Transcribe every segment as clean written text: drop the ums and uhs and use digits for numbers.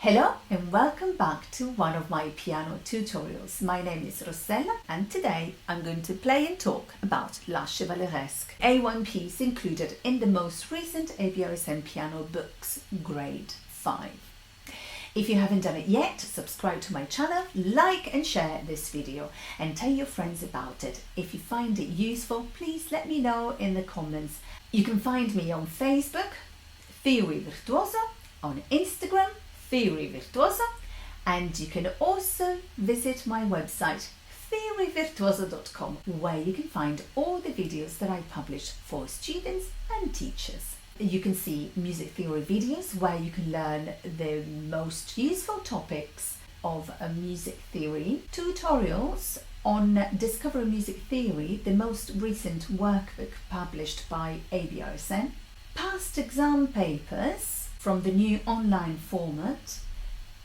Hello and welcome back to one of my piano tutorials. My name is Rossella and today I'm going to play and talk about La Chevaleresque, A1 piece included in the most recent ABRSM piano books, grade 5. If you haven't done it yet, subscribe to my channel, like and share this video and tell your friends about it. If you find it useful, please let me know in the comments. You can find me on Facebook, Theory Virtuoso, on Instagram, Theory Virtuoso, and you can also visit my website theoryvirtuoso.com, where you can find all the videos that I publish for students and teachers. You can see music theory videos where you can learn the most useful topics of music theory, tutorials on Discover Music Theory, the most recent workbook published by ABRSM, past exam papers from the new online format,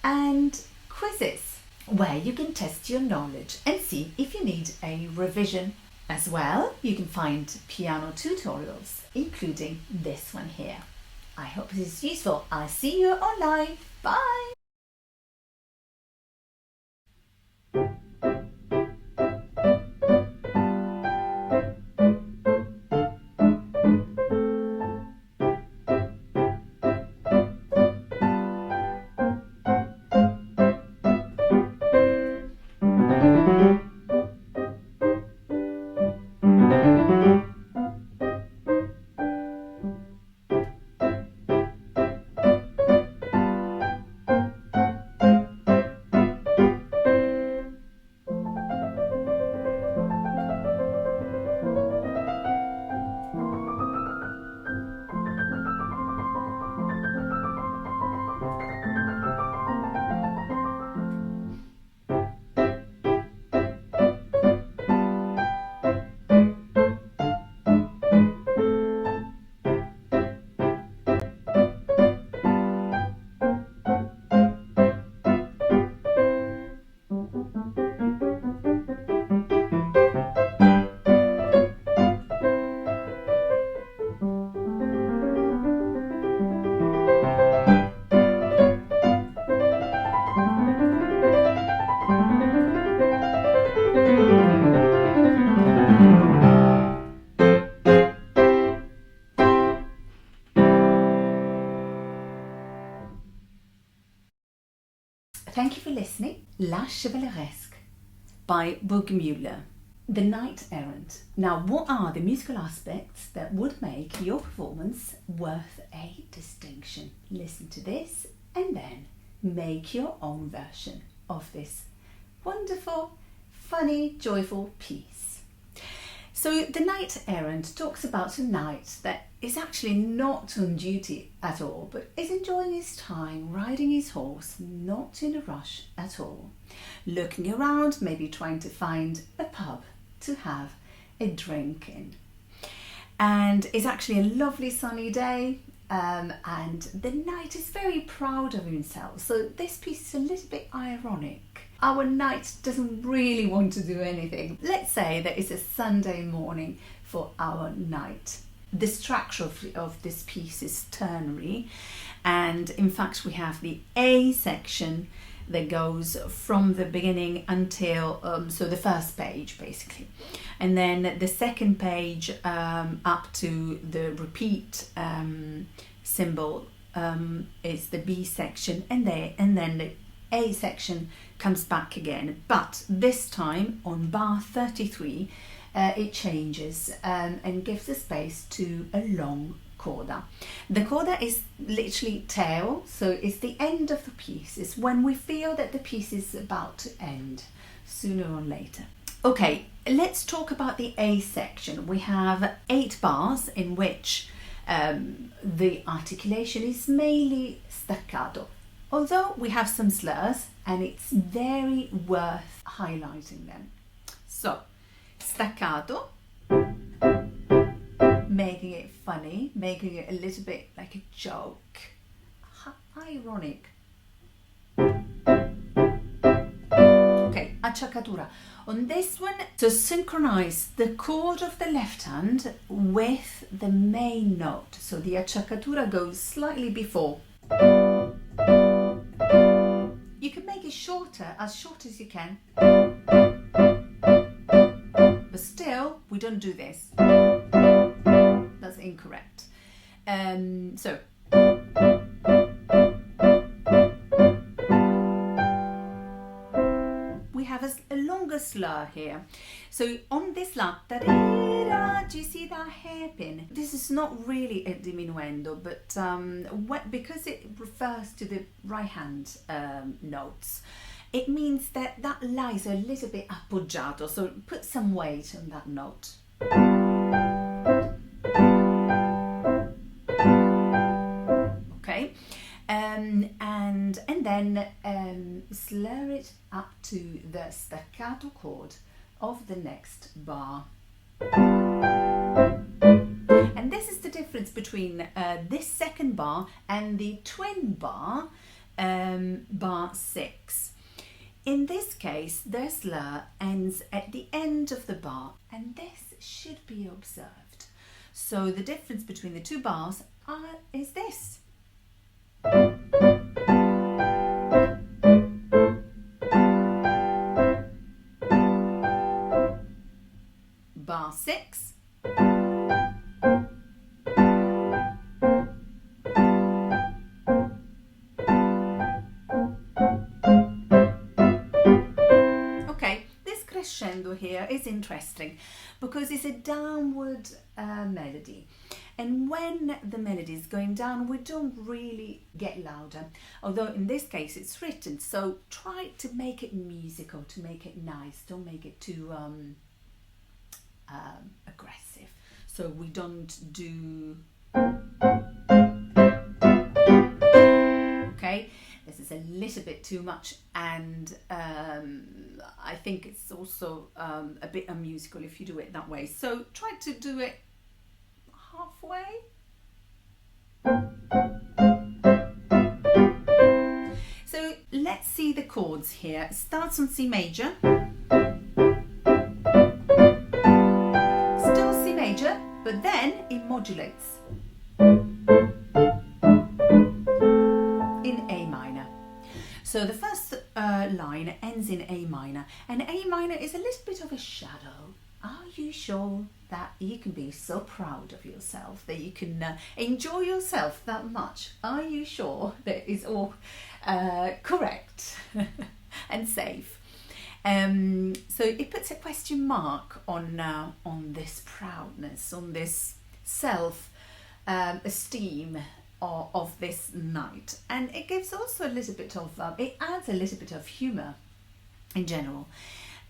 and quizzes where you can test your knowledge and see if you need a revision. As well, you can find piano tutorials, including this one here. I hope this is useful. I'll see you online. Bye! Thank you for listening. La Chevaleresque by Burgmüller. The Knight Errant. Now, what are the musical aspects that would make your performance worth a distinction? Listen to this and then make your own version of this wonderful, funny, joyful piece. So the Knight Errant talks about a knight that is actually not on duty at all, but is enjoying his time, riding his horse, not in a rush at all, looking around, maybe trying to find a pub to have a drink in. And it's actually a lovely sunny day, and the knight is very proud of himself. So this piece is a little bit ironic. Our knight doesn't really want to do anything. Let's say that it's a Sunday morning for our knight. The structure of this piece is ternary, and in fact we have the A section that goes from the beginning until so the first page basically, and then the second page up to the repeat symbol is the B section, and then the A section comes back again, but this time on bar 33 it changes and gives a space to a long coda. The coda is literally tail, so it's the end of the piece. It's when we feel that the piece is about to end, sooner or later. Okay, let's talk about the A section. We have 8 bars in which the articulation is mainly staccato, although we have some slurs and it's very worth highlighting them. So, staccato, making it funny, making it a little bit like a joke, ironic. Okay, acciaccatura. On this one, to synchronize the chord of the left hand with the main note. So the acciaccatura goes slightly before. it shorter, as short as you can. But still, we don't do this. That's incorrect. So. We have a longer slur here. So on this la, do you see that hairpin? This is not really a diminuendo, but because it refers to the right hand notes, it means that that la is a little bit appoggiato, so put some weight on that note. Okay, and then slur it up to the staccato chord of the next bar. And this is the difference between this second bar and the twin bar, bar 6. In this case, the slur ends at the end of the bar, and this should be observed. So the difference between the two bars is this. Bar 6. Okay, this crescendo here is interesting because it's a downward melody. And when the melody is going down, we don't really get louder. Although in this case it's written, so try to make it musical, to make it nice. Don't make it too aggressive. So we don't do. Okay, this is a little bit too much, and I think it's also a bit unmusical if you do it that way. So try to do it halfway. So let's see the chords here. It starts on C major. Still C major, but then it modulates in A minor. So the first line ends in A minor, and A minor is a little bit of a shadow. Are you sure that you can be so proud of yourself, that you can enjoy yourself that much? Are you sure that it's all correct and safe? So it puts a question mark on this proudness, on this self-esteem of this night, and it gives also a little bit of it adds a little bit of humor in general.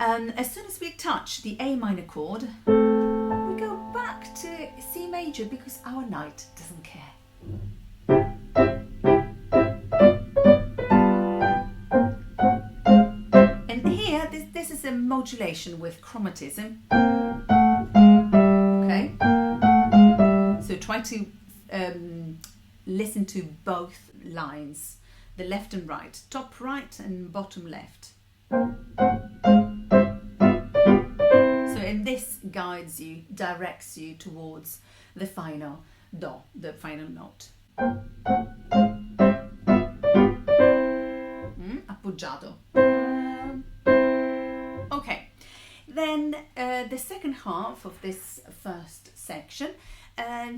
As soon as we touch the A minor chord, we go back to C major because our knight doesn't care. And here, this is a modulation with chromatism. Okay, so try to listen to both lines, the left and right, top right and bottom left. And this guides you, directs you towards the final do, the final note. Appoggiato. Okay, then the second half of this first section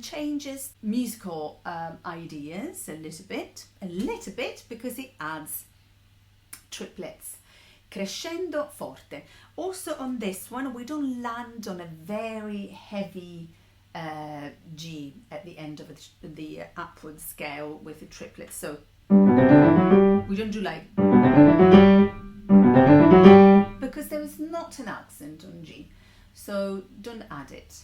changes musical ideas a little bit, because it adds triplets. Crescendo forte. Also on this one, we don't land on a very heavy G at the end of the upward scale with the triplets. So we don't do like, because there is not an accent on G. So don't add it.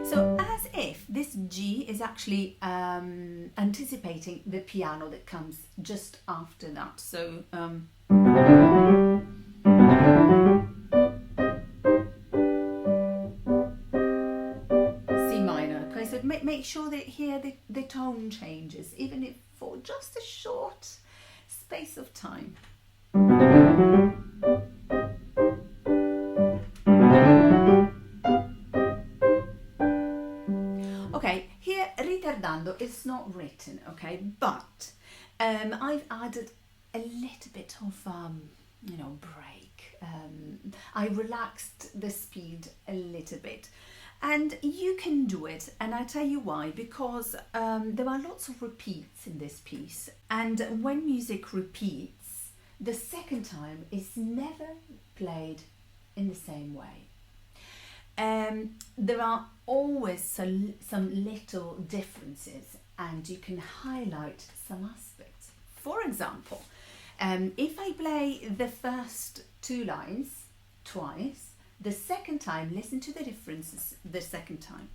So as if this G is actually anticipating the piano that comes just after that. So C minor. Okay, so make sure that here the tone changes, even if for just a short space of time. cantando. It's not written, okay, but I've added a little bit of break. I relaxed the speed a little bit, and you can do it, and I tell you why, because there are lots of repeats in this piece, and when music repeats, the second time is never played in the same way. There are always some little differences, and you can highlight some aspects. For example, if I play the first two lines twice, the second time, listen to the differences the second time.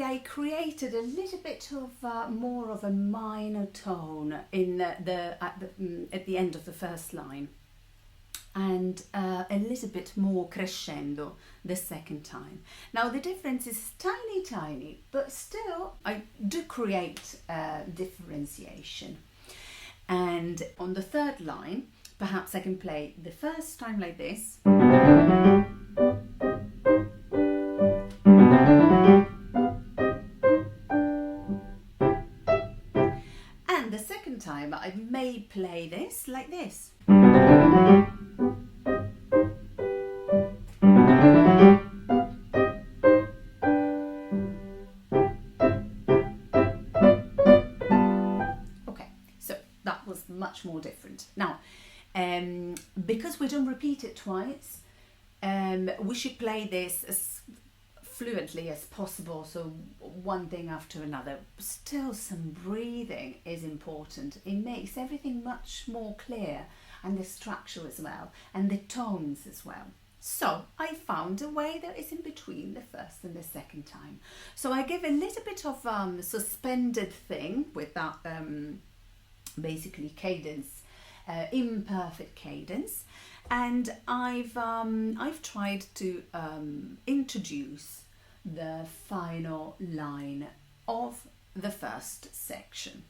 I created a little bit of more of a minor tone in at the end of the first line, and a little bit more crescendo the second time. Now the difference is tiny, but still I do create differentiation. And on the third line, perhaps I can play the first time like this. Time I may play this like this. Okay, so that was much more different. Now, because we don't repeat it twice, we should play this as fluently as possible, so one thing after another. Still, some breathing is important. It makes everything much more clear, and the structure as well, and the tones as well. So I found a way that is in between the first and the second time. So I give a little bit of suspended thing with that basically cadence, imperfect cadence, and I've tried to introduce the final line of the first section.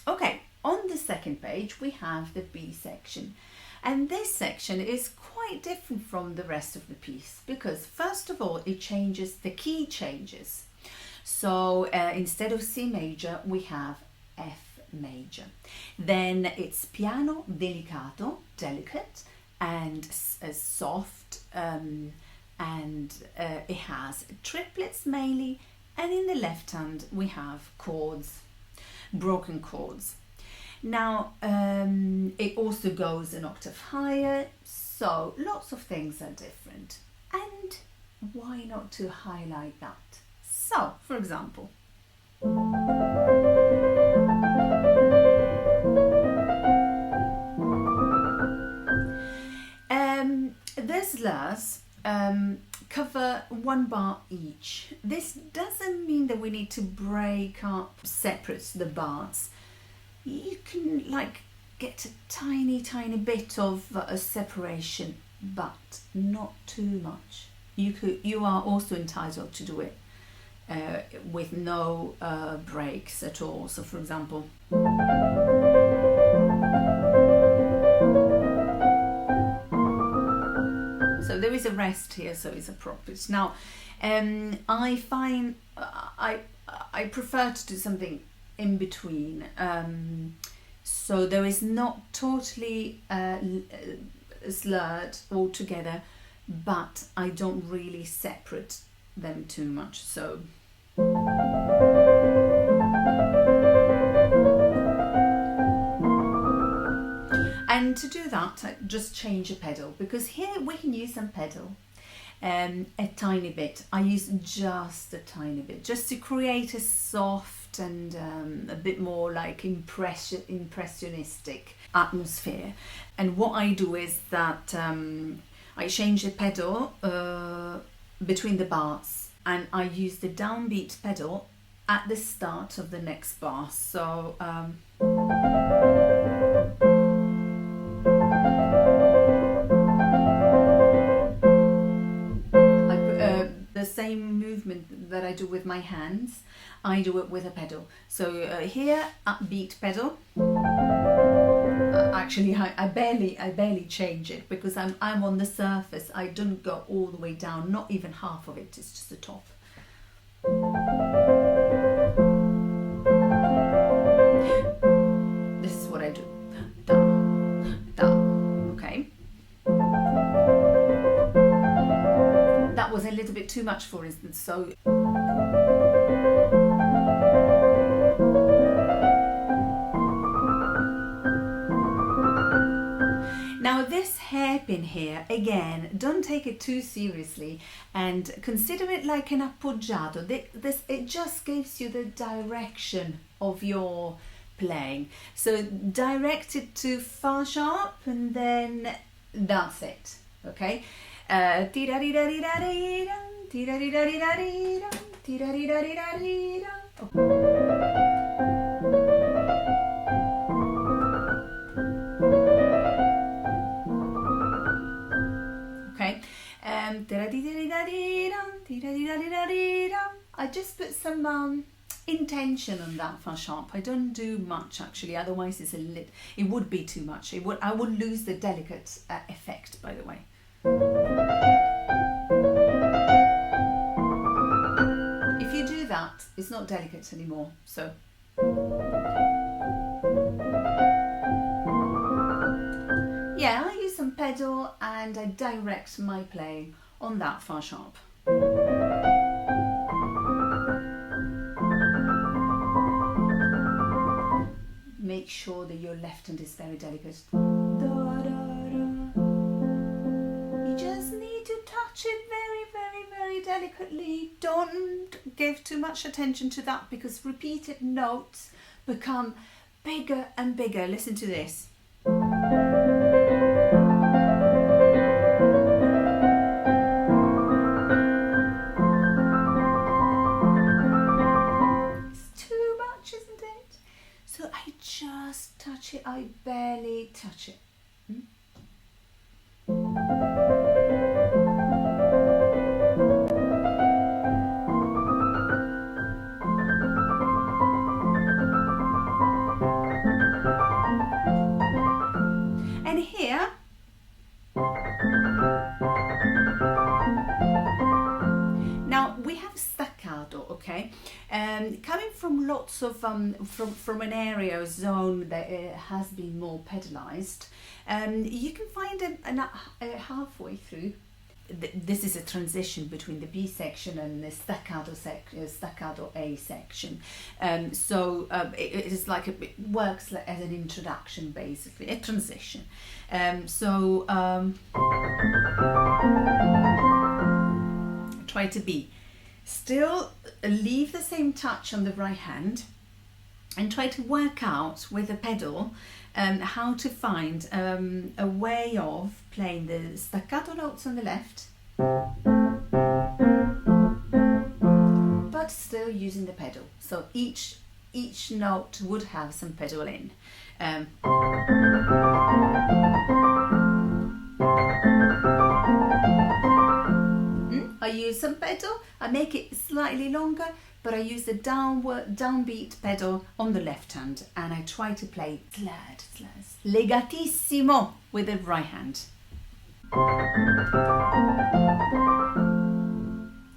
Okay, on the second page we have the B section, and this section is quite different from the rest of the piece because first of all the key changes. So instead of C major we have F major, then it's piano delicato, delicate, and soft, and it has triplets mainly, and in the left hand we have chords, broken chords. Now it also goes an octave higher, so lots of things are different, and why not to highlight that? So for example, the slurs cover one bar each. This doesn't mean that we need to break up, separate the bars. You can get a tiny bit of a separation, but not too much. You are also entitled to do it with no breaks at all. So for example, so there is a rest here, so it's appropriate. Now, I find I prefer to do something in between, so there is not totally slurred altogether, but I don't really separate them too much. So. And to do that, I just change a pedal, because here we can use some pedal, a tiny bit. I use just a tiny bit, just to create a soft and a bit more like impressionistic atmosphere. And what I do is that I change the pedal between the bars, and I use the downbeat pedal at the start of the next bar. So the same movement that I do with my hands, I do it with a pedal. So here, upbeat pedal. Actually, I barely change it because I'm on the surface. I don't go all the way down. Not even half of it. It's just the top. This is what I do. Down, down. Okay. That was a little bit too much, for instance. So. Now this hairpin here, again, don't take it too seriously and consider it like an appoggiato. It just gives you the direction of your playing. So direct it to fa sharp and then that's it, okay? I just put some intention on that fa sharp. I don't do much actually, otherwise it would be too much. I would lose the delicate effect, by the way. If you do that, it's not delicate anymore. So yeah, I use some pedal and I direct my playing on that fa sharp. Make sure that your left hand is very delicate. You just need to touch it very delicately. Don't give too much attention to that because repeated notes become bigger and bigger. Listen to this. Just touch it, I barely touch it. And here, now we have staccato, okay? Coming from lots of from an area zone that has been more pedalized, you can find a halfway through. This is a transition between the B section and the staccato A section. It is like it works as an introduction, basically a transition. Try to be. Still leave the same touch on the right hand and try to work out with a pedal how to find a way of playing the staccato notes on the left but still using the pedal. So each note would have some pedal in. I use some pedal, I make it slightly longer, but I use the downbeat pedal on the left hand and I try to play slurs, legatissimo with the right hand.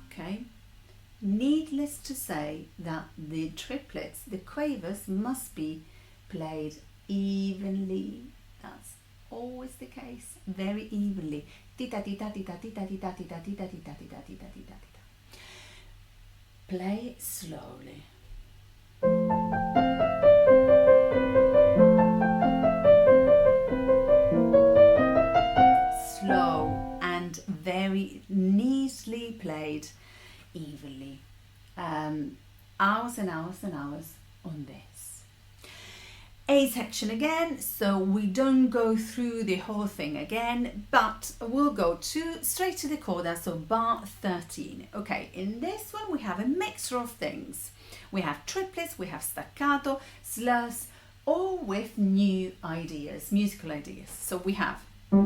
Okay, needless to say that the triplets, the quavers, must be played evenly. That's always the case, very evenly. Play slowly. Slow and very neatly played evenly. Hours and hours and hours on this. A section again, so we don't go through the whole thing again, but we'll go straight to the coda, so bar 13. Okay, in this one we have a mixture of things. We have triplets, we have staccato, slurs, all with new ideas, musical ideas. So we have the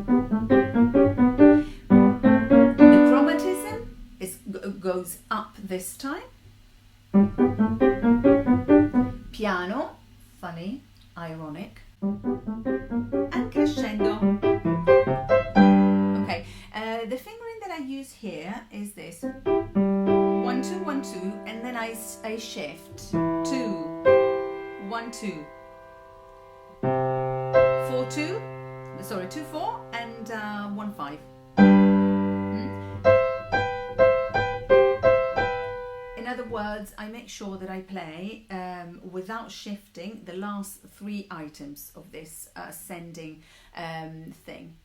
chromatism goes up this time. Piano, funny, ironic, and crescendo. Okay, the fingering that I use here is this 1 2 1 2, and then I shift 2 1 2 4 2, sorry 2 4 and 1 5. In other words, I make sure that I play without shifting the last 3 items of this ascending thing.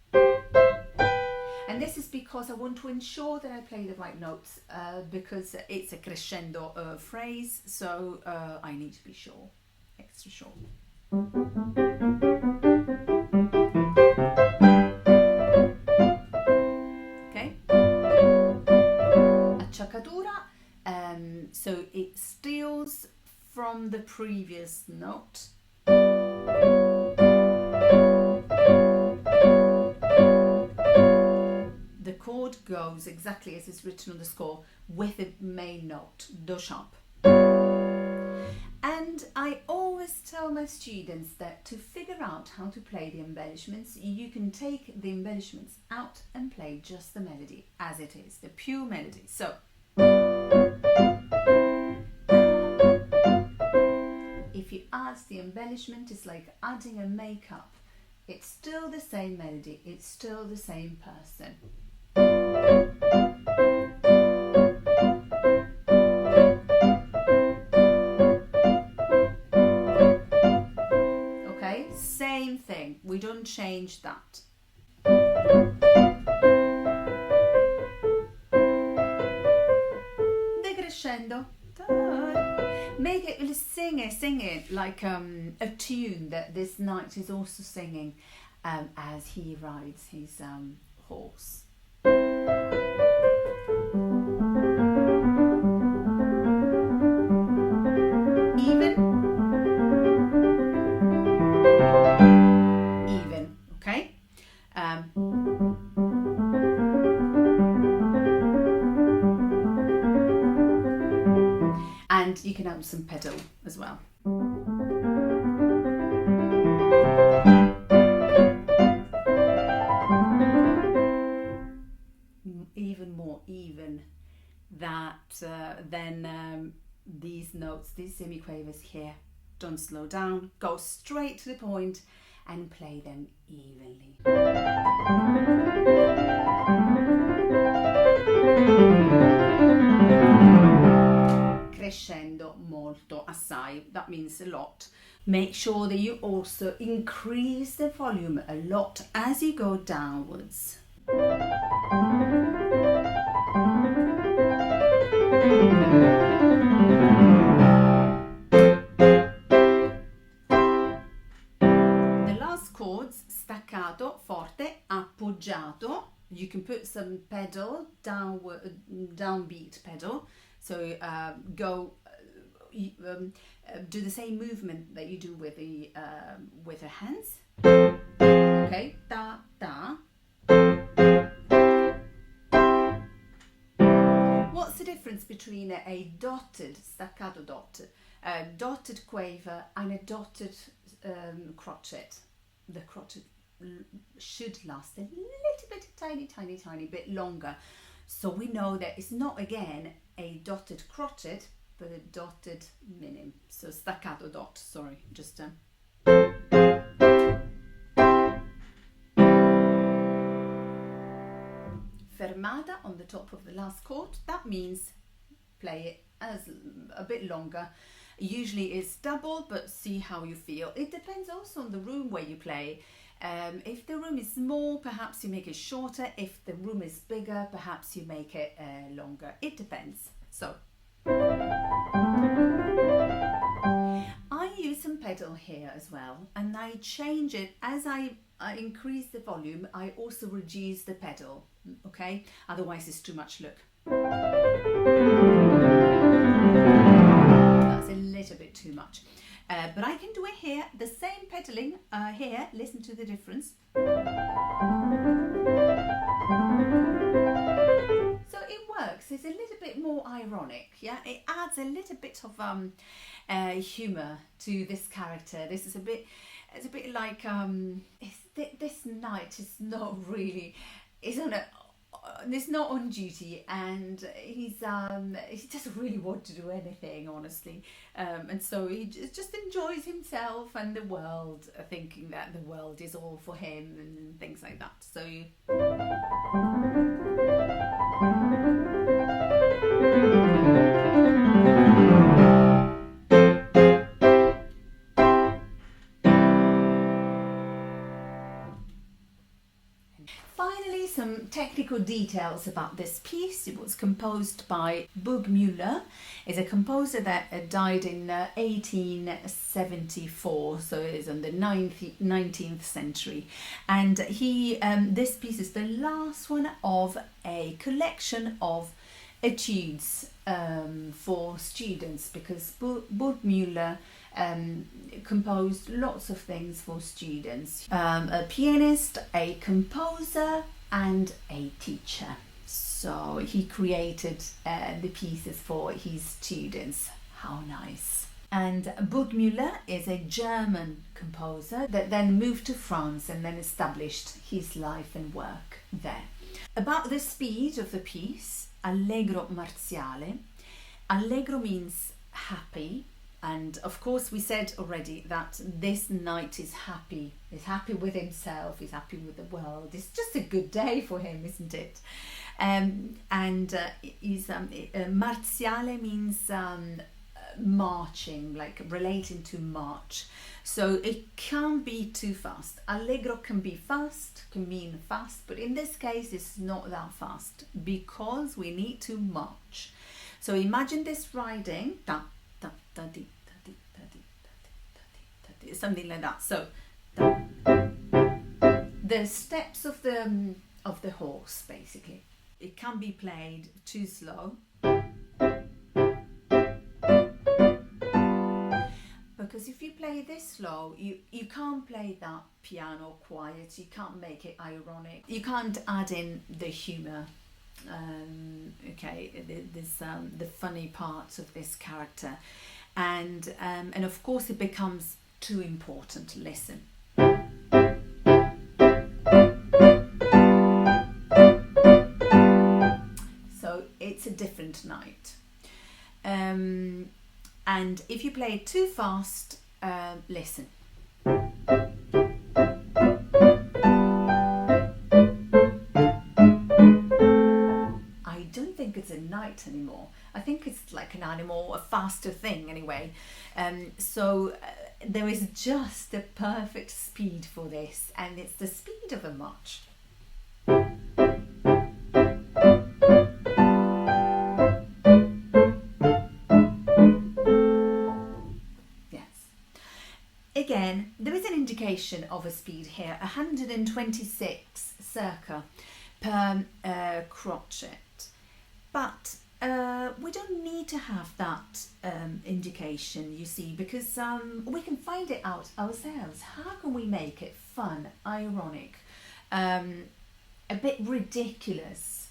And this is because I want to ensure that I play the right notes because it's a crescendo phrase, so I need to be sure, extra sure. Okay. Acciaccatura. So it steals from the previous note. The chord goes exactly as it's written on the score with the main note, do sharp. And I always tell my students that to figure out how to play the embellishments, you can take the embellishments out and play just the melody as it is, the pure melody. So if you add the embellishment, it's like adding a makeup. It's still the same melody, it's still the same person. Okay, same thing, we don't change that. The crescendo. Make it, sing it like a tune that this knight is also singing as he rides his horse. Even, okay? And you can add some pedal as well. Even more even than these notes, these semiquavers here. Don't slow down, go straight to the point and play them evenly. Crescendo molto, assai, that means a lot. Make sure that you also increase the volume a lot as you go downwards. The last chords, staccato, forte, appoggiato. You can put some pedal, downbeat pedal. So do the same movement that you do with the hands. Okay, da da. What's the difference between a dotted staccato dotted quaver and a dotted crotchet? The crotchet should last a little bit, tiny bit longer. So we know that it's not again a dotted crotchet, but a dotted minim. So staccato dot, sorry, just fermata on the top of the last chord. That means play it as a bit longer. Usually it's double, but see how you feel. It depends also on the room where you play. If the room is small, perhaps you make it shorter. If the room is bigger, perhaps you make it longer. It depends. So I use some pedal here as well, and I change it as I increase the volume. I also reduce the pedal, okay? Otherwise it's too much, look. That's a little bit too much. But I can do it here, the same pedaling here, listen to the difference. So it works, it's a little bit more ironic, yeah? It adds a little bit of humour to this character. This is it's a bit like, this knight is not really, it's not on duty, and he doesn't really want to do anything, honestly, and so he just enjoys himself and the world, thinking that the world is all for him and things like that. So finally, some technical details about this piece. It was composed by Burgmüller. It's a composer that died in 1874, so it's in the 19th century. And this piece is the last one of a collection of etudes for students, because Burgmüller composed lots of things for students. A pianist, a composer, and a teacher. So he created the pieces for his students. How nice. And Burgmüller is a German composer that then moved to France and then established his life and work there. About the speed of the piece, allegro marziale. Allegro means happy, and of course we said already that this knight is happy. He's happy with himself, he's happy with the world. It's just a good day for him, isn't it? Marziale means marching, like relating to march. So it can't be too fast. Allegro can be fast, can mean fast, but in this case it's not that fast because we need to march. So imagine this riding, something like that. So the steps of the horse, basically. It can be played too slow, because if you play this slow, you can't play that piano quiet, you can't make it ironic, you can't add in the humour, okay, the funny parts of this character, and of course it becomes too important. Listen. So it's a different night. And if you play it too fast, listen. I don't think it's a knight anymore. I think it's like an animal, a faster thing anyway. So there is just the perfect speed for this, and it's the speed of a march. Again, there is an indication of a speed here, 126 circa per crotchet, but we don't need to have that indication, you see, because we can find it out ourselves. How can we make it fun, ironic, a bit ridiculous,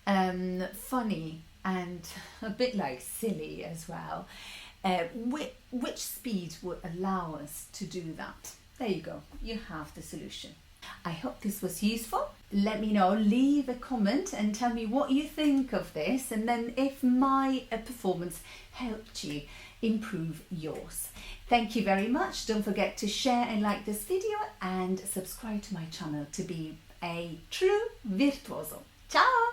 funny, and a bit like silly as well? Which speed would allow us to do that? There you go, you have the solution. I hope this was useful. Let me know, leave a comment and tell me what you think of this, and then if my performance helped you improve yours. Thank you very much. Don't forget to share and like this video and subscribe to my channel to be a true virtuoso. Ciao!